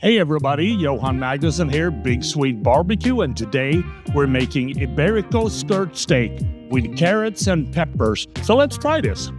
Hey everybody, Johan Magnusson here, Big Swede Barbecue, and today we're making Iberico Skirt Steak with carrots and peppers. So let's try this.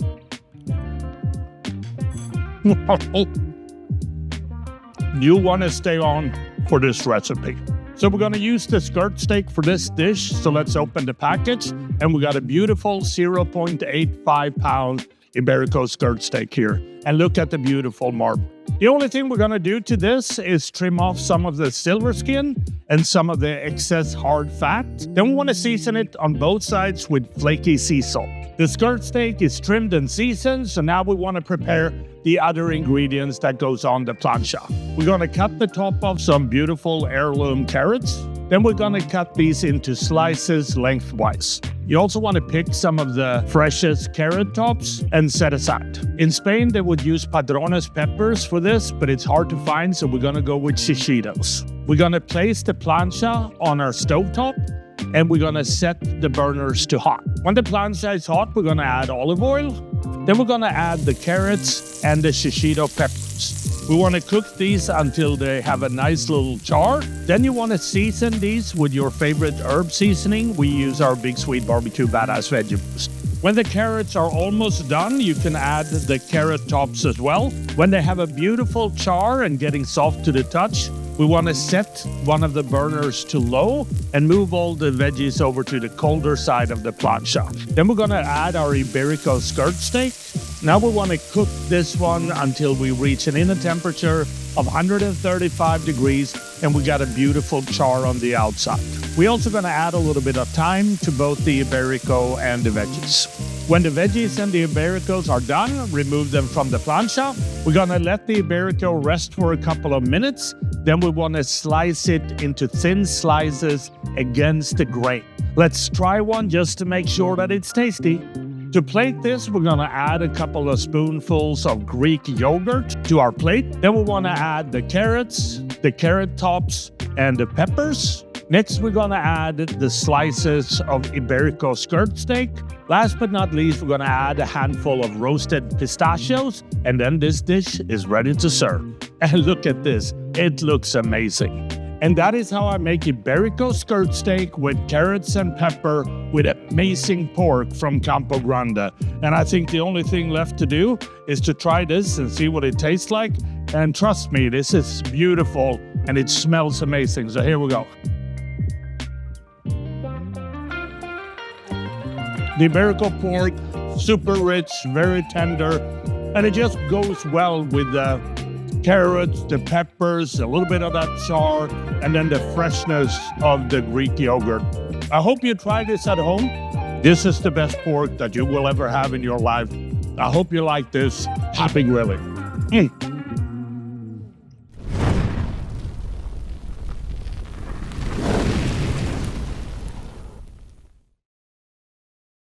You want to stay on for this recipe. So we're going to use the skirt steak for this dish. So let's open the package, and we got a beautiful 0.85 pound Iberico skirt steak here. And look at the beautiful marble. The only thing we're going to do to this is trim off some of the silver skin and some of the excess hard fat. Then we want to season it on both sides with flaky sea salt. The skirt steak is trimmed and seasoned, so now we want to prepare the other ingredients that goes on the plancha. We're going to cut the top off some beautiful heirloom carrots. Then we're going to cut these into slices lengthwise. You also want to pick some of the freshest carrot tops and set aside. In Spain, they would use padrones peppers for this, but it's hard to find, so we're going to go with shishitos. We're going to place the plancha on our stovetop, and we're going to set the burners to hot. When the plancha is hot, we're going to add olive oil. Then we're going to add the carrots and the shishito peppers. We want to cook these until they have a nice little char. Then you want to season these with your favorite herb seasoning. We use our Big Swede Barbecue Badass Veggie Boost. When the carrots are almost done, you can add the carrot tops as well. When they have a beautiful char and getting soft to the touch, we want to set one of the burners to low and move all the veggies over to the colder side of the plancha. Then we're going to add our Iberico skirt steak. Now we want to cook this one until we reach an inner temperature of 135 degrees and we got a beautiful char on the outside. We're also going to add a little bit of thyme to both the Iberico and the veggies. When the veggies and the Ibericos are done, remove them from the plancha. We're going to let the Iberico rest for a couple of minutes. Then we want to slice it into thin slices against the grain. Let's try one just to make sure that it's tasty. To plate this, we're going to add a couple of spoonfuls of Greek yogurt to our plate. Then we want to add the carrots, the carrot tops, and the peppers. Next, we're going to add the slices of Iberico skirt steak. Last but not least, we're going to add a handful of roasted pistachios, and then this dish is ready to serve. And look at this, it looks amazing. And that is how I make Iberico skirt steak with carrots and pepper with amazing pork from Campo Grande. And I think the only thing left to do is to try this and see what it tastes like. And trust me, this is beautiful and it smells amazing. So here we go. The Iberico pork, super rich, very tender, and it just goes well with the carrots, the peppers, a little bit of that char, and then the freshness of the Greek yogurt. I hope you try this at home. This is the best pork that you will ever have in your life. I hope you like this. Happy grilling.